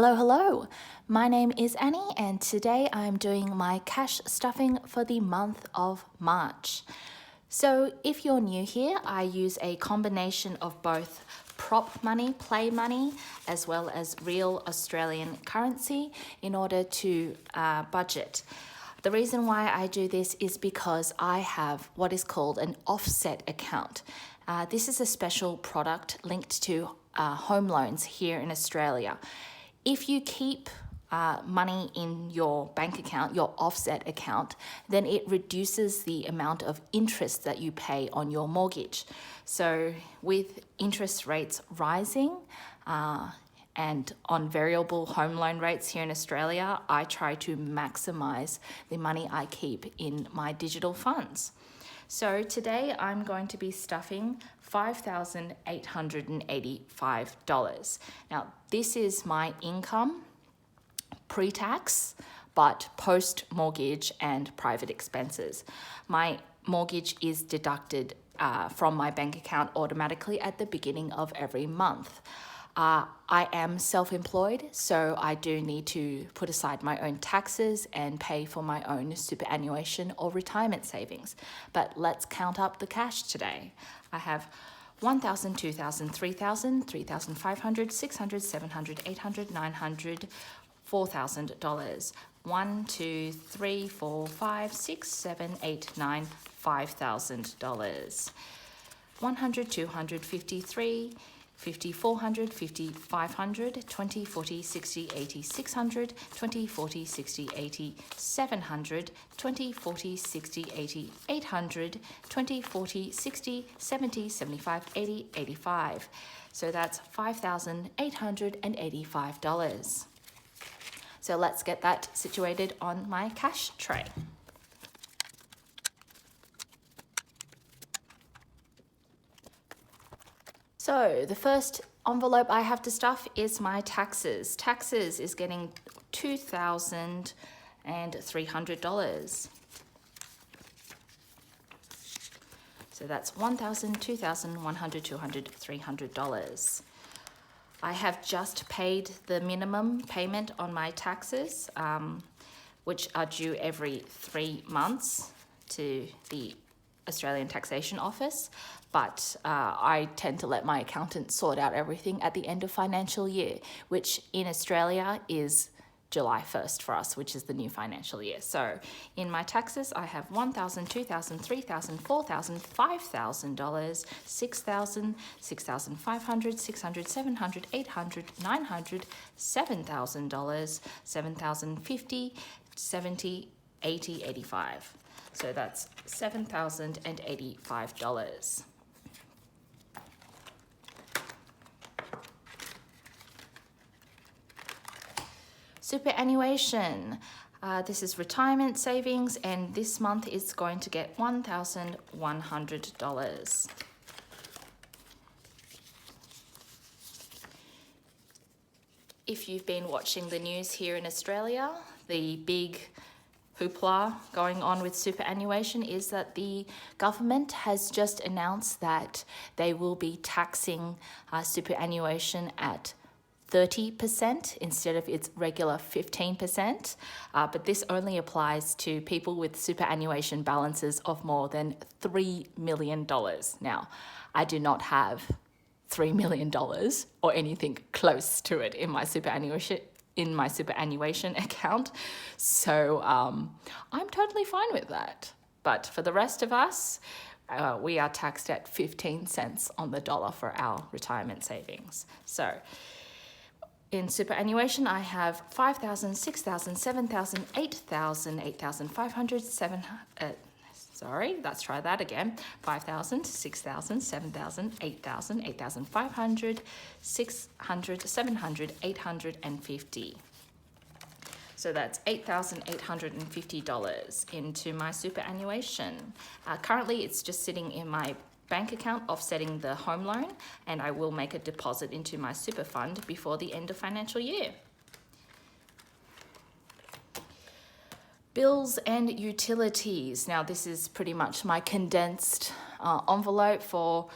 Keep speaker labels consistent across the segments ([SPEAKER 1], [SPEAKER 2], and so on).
[SPEAKER 1] Hello. My name is Annie and today I'm doing my cash stuffing for the month of March. So if you're new here, I use a combination of both prop money, play money, as well as real Australian currency in order to budget. The reason why I do this is because I have what is called an offset account. This is a special product linked to home loans here in Australia. If you keep money in your bank account, your offset account, then it reduces the amount of interest that you pay on your mortgage. So with interest rates rising and on variable home loan rates here in Australia, I try to maximize the money I keep in my digital funds. So today I'm going to be stuffing $5,885. Now, this is my income pre-tax, but post-mortgage and private expenses. My mortgage is deducted from my bank account automatically at the beginning of every month. I am self-employed, so I do need to put aside my own taxes and pay for my own superannuation or retirement savings. But let's count up the cash today. I have $1,000, $2,000, $3,000, $3,500, $600, $700, $800, $900, $4,000. 1, 2, 3, 4, 5, 6, 7, 8, 9, $5,000. 100, 200, 53, 50, 400, 50, 500, 20, 40, 60, 80, 600, 20, 40, 60, 80, 700, 20, 40, 60, 80, 800, 20, 40, 60, 70, 75, 80, 85. So that's $5,885. So let's get that situated on my cash tray. So the first envelope I have to stuff is my taxes. Taxes is getting $2,300. So that's $1,000, $2,000, $100, $200, $300. I have just paid the minimum payment on my taxes, which are due every 3 months to the Australian Taxation Office, but I tend to let my accountant sort out everything at the end of financial year, which in Australia is July 1st for us, which is the new financial year. So in my taxes, I have $1,000, $2,000, $3,000, $4,000, $5,000, $6,000, $6,500, $600, $700, $800, $900, $7,000, $7,050, $70, $80, $85. So that's $7,085. Superannuation. This is retirement savings, and this month it's going to get $1,100. If you've been watching the news here in Australia, the big hoopla going on with superannuation is that the government has just announced that they will be taxing superannuation at 30% instead of its regular 15%, but this only applies to people with superannuation balances of more than $3 million. Now, I do not have $3 million or anything close to it in my superannuation account, so I'm totally fine with that. But for the rest of us, we are taxed at 15 cents on the dollar for our retirement savings. So in superannuation, I have $5,000, $6,000, $7,000, $8,000, $8,500, let's try that again. $5,000, $6,000, $7,000, $8,000, $8,500, $600, $700, $850. So that's $8,850 into my superannuation. Currently, it's just sitting in my bank account offsetting the home loan, and I will make a deposit into my super fund before the end of financial year. Bills and utilities. Now this is pretty much my condensed envelope for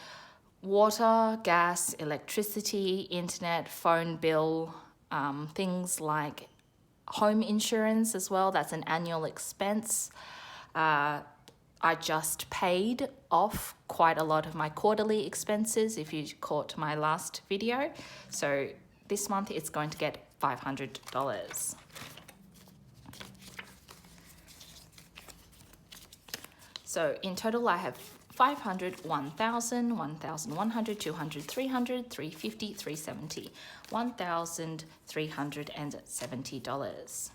[SPEAKER 1] water, gas, electricity, internet, phone bill, things like home insurance as well. That's an annual expense. I just paid off quite a lot of my quarterly expenses if you caught my last video. So this month it's going to get $500. So in total I have 500, 1,000, 1,100, 200, 300, 350, 370, $1,370.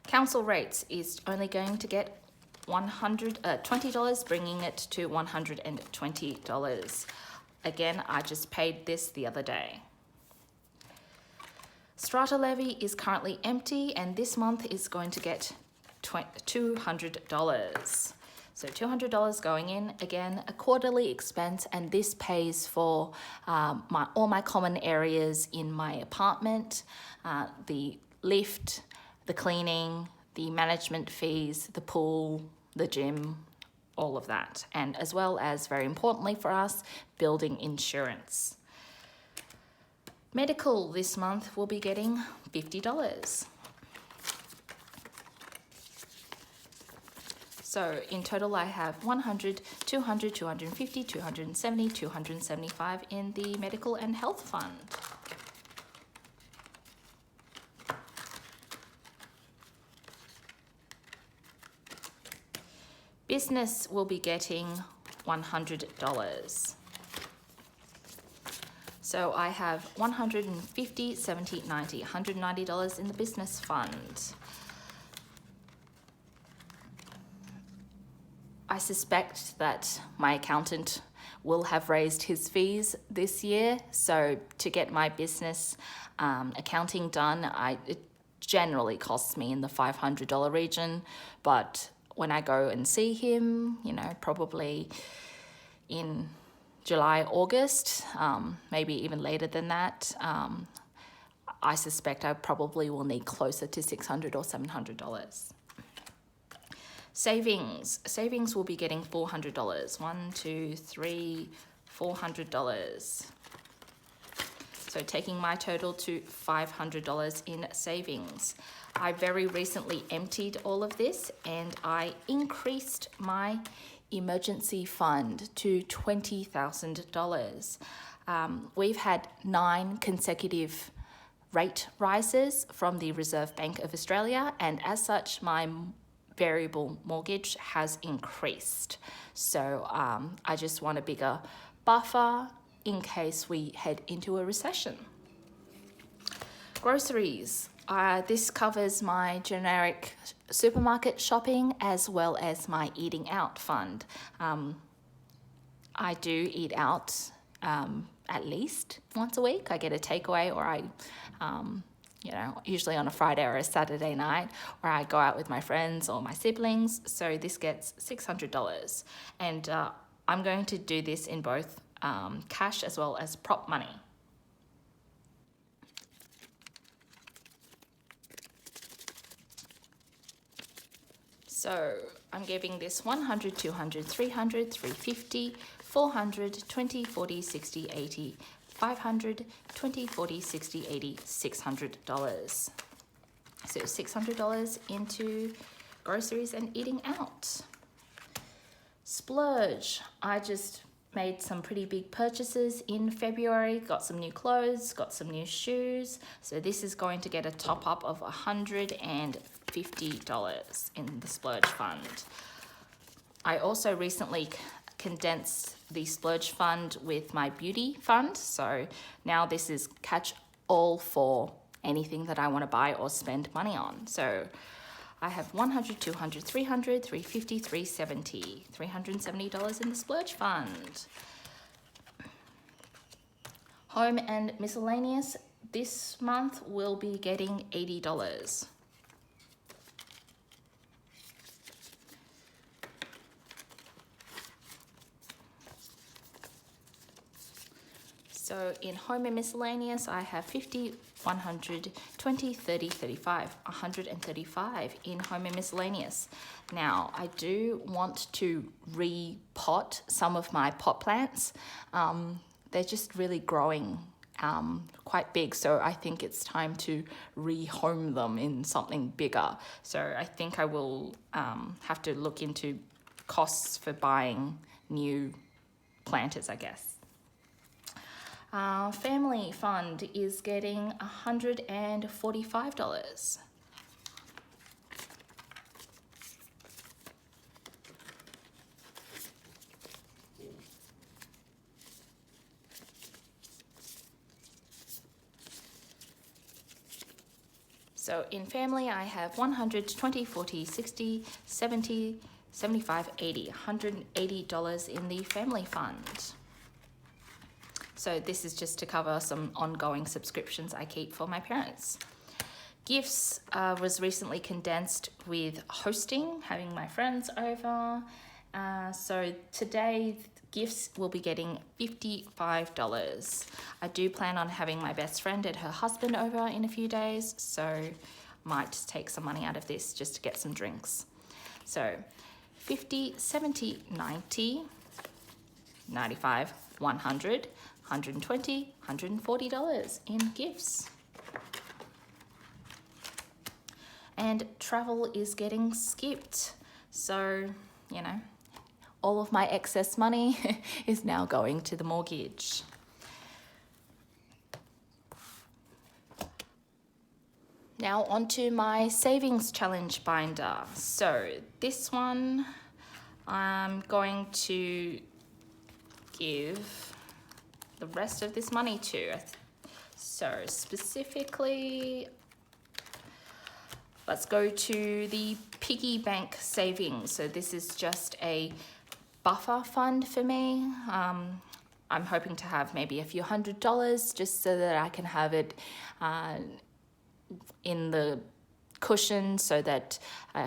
[SPEAKER 1] Council rates is only going to get $20, bringing it to $120. Again, I just paid this the other day. Strata levy is currently empty, and this month is going to get $200. So $200 going in, again, a quarterly expense, and this pays for all my common areas in my apartment, the lift, the cleaning, the management fees, the pool, the gym, all of that. And as well as, very importantly for us, building insurance. Medical this month will be getting $50. So in total I have 100, 200, 250, 270, 275 in the medical and health fund. Business will be getting $100. So I have 150, 70, 90, $190 in the business fund. I suspect that my accountant will have raised his fees this year. So to get my business accounting done, it generally costs me in the $500 region. But when I go and see him, probably in July, August, maybe even later than that, I suspect I probably will need closer to $600 or $700. Savings will be getting $400. $400. So taking my total to $500 in savings. I very recently emptied all of this, and I increased my emergency fund to $20,000. We've had 9 consecutive rate rises from the Reserve Bank of Australia, and as such, my variable mortgage has increased. So I just want a bigger buffer in case we head into a recession. Groceries. This covers my generic supermarket shopping as well as my eating out fund. I do eat out at least once a week. I get a takeaway, or I usually on a Friday or a Saturday night, where I go out with my friends or my siblings. So this gets $600. And I'm going to do this in both cash as well as prop money. So I'm giving this 100, 200, 300, 350, 400, 20, 40, 60, 80, 500, 20, 40, 60, 80, $600. So $600 into groceries and eating out. Splurge. I just made some pretty big purchases in February, got some new clothes, got some new shoes. So this is going to get a top up of $150 in the splurge fund. I also recently condensed the splurge fund with my beauty fund. So now this is catch all for anything that I want to buy or spend money on. So I have 100, 200, 300, 350, 370, $370 in the splurge fund. Home and miscellaneous this month will be getting $80. So in home and miscellaneous, I have 50 100, 20, 30, 35, 135 in home and miscellaneous. Now, I do want to repot some of my pot plants. They're just really growing quite big, so I think it's time to rehome them in something bigger. So I think I will have to look into costs for buying new planters, I guess. Family fund is getting $145. So in family, I have 100, 20, 40, 60, 70, 75, 80, $180 in the family fund. So this is just to cover some ongoing subscriptions I keep for my parents. Gifts was recently condensed with hosting, having my friends over. So today, gifts will be getting $55. I do plan on having my best friend and her husband over in a few days, so might take some money out of this just to get some drinks. So 50, 70, 90, 95, 100, $120, $140 in gifts. And travel is getting skipped. So, you know, all of my excess money is now going to the mortgage. Now onto my savings challenge binder. So this one I'm going to give the rest of this money to. So specifically, let's go to the piggy bank savings. So this is just a buffer fund for me. I'm hoping to have maybe a few $100 just so that I can have it in the cushion, so that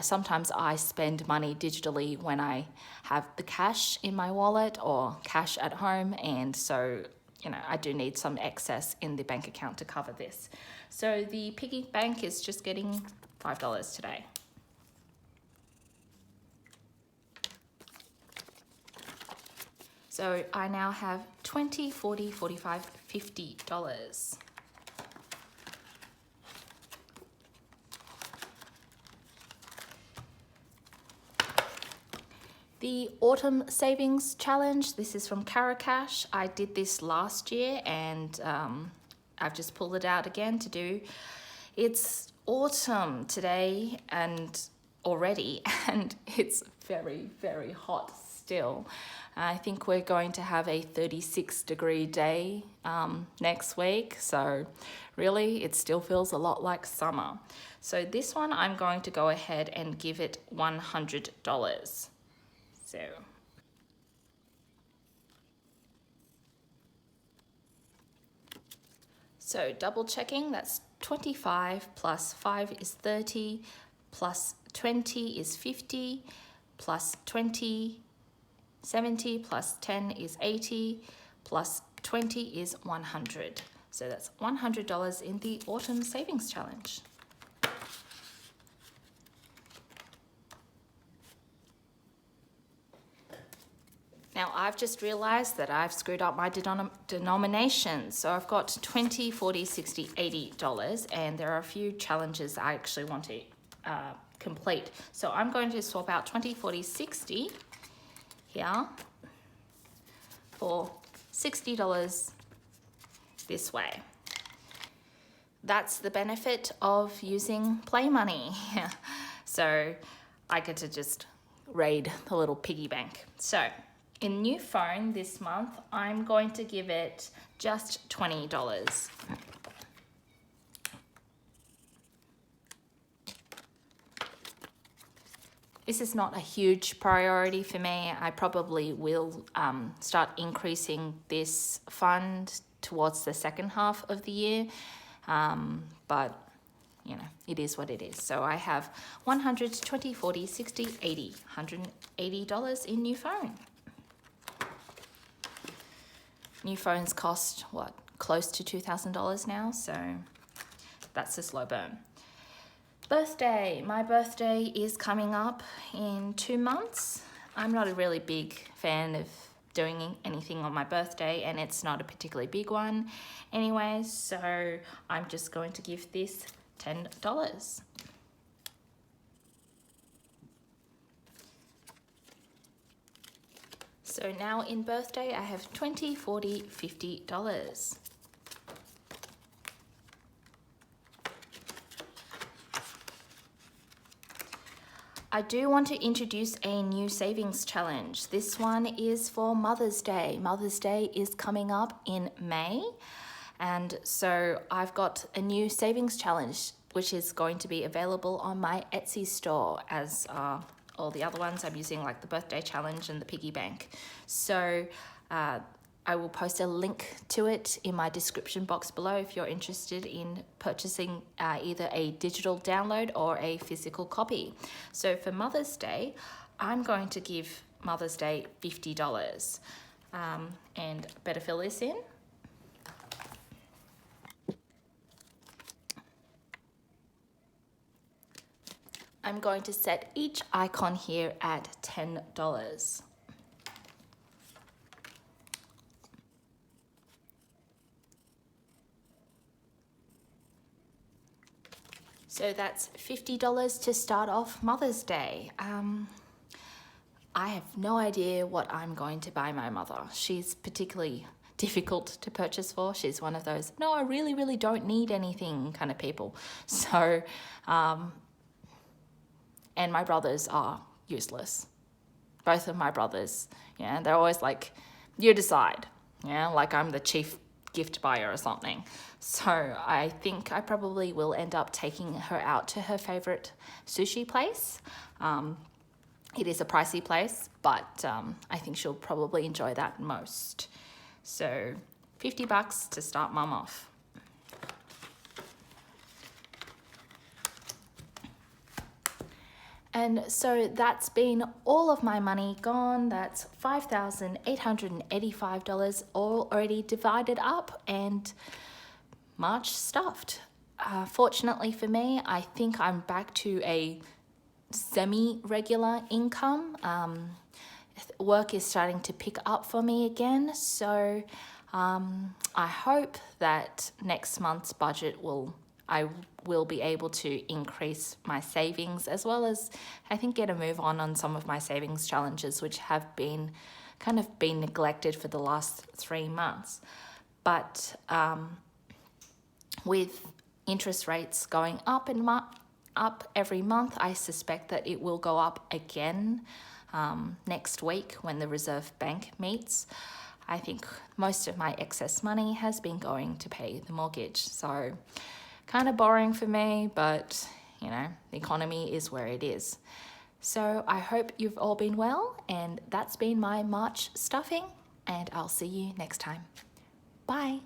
[SPEAKER 1] sometimes I spend money digitally when I have the cash in my wallet or cash at home, and so you know I do need some excess in the bank account to cover this. So the piggy bank is just getting $5 today. So I now have $20, $40, $45, $50. The Autumn Savings Challenge, this is from Caracash. I did this last year and I've just pulled it out again to do. It's autumn today and already, and it's very, very hot still. I think we're going to have a 36-degree day next week, so really it still feels a lot like summer. So this one I'm going to go ahead and give it $100. So double checking, that's 25 plus 5 is 30, plus 20 is 50, plus 20, 70, plus 10 is 80, plus 20 is 100. So that's $100 in the Autumn Savings Challenge. Now I've just realized that I've screwed up my denomination. So I've got $20, $40, $60, $80, and there are a few challenges I actually want to complete. So I'm going to swap out 20, 40, 60 here for $60 this way. That's the benefit of using play money. So I get to just raid the little piggy bank. So in new phone this month, I'm going to give it just $20. This is not a huge priority for me. I probably will start increasing this fund towards the second half of the year, but you know, it is what it is. So I have 100, 20, 40, 60, 80, $180 in new phone. New phones cost, what, close to $2,000 now, so that's a slow burn. Birthday. My birthday is coming up in 2 months. I'm not a really big fan of doing anything on my birthday, and it's not a particularly big one anyway, so I'm just going to give this $10. So now in birthday, I have $20, $40, $50. I do want to introduce a new savings challenge. This one is for Mother's Day. Mother's Day is coming up in May. And so I've got a new savings challenge, which is going to be available on my Etsy store as all the other ones. I'm using like the birthday challenge and the piggy bank. So I will post a link to it in my description box below if you're interested in purchasing either a digital download or a physical copy. So for Mother's Day, I'm going to give Mother's Day $50. And better fill this in. I'm going to set each icon here at $10. So that's $50 to start off Mother's Day. I have no idea what I'm going to buy my mother. She's particularly difficult to purchase for. She's one of those, no, I really, really don't need anything kind of people. So, and my brothers are useless. Both of my brothers, yeah, they're always like, you decide, yeah, like I'm the chief gift buyer or something. So I think I probably will end up taking her out to her favorite sushi place. It is a pricey place, but I think she'll probably enjoy that most. So $50 to start mum off. And so that's been all of my money gone. That's $5,885 all already divided up and March stuffed. Fortunately for me, I think I'm back to a semi-regular income. Work is starting to pick up for me again. So I hope that next month's budget I will be able to increase my savings, as well as I think get a move on some of my savings challenges, which have been kind of been neglected for the last 3 months. But with interest rates going up and up every month, I suspect that it will go up again next week when the Reserve Bank meets. I think most of my excess money has been going to pay the mortgage. So kind of boring for me, but you know, the economy is where it is. So I hope you've all been well, and that's been my March stuffing, and I'll see you next time. Bye.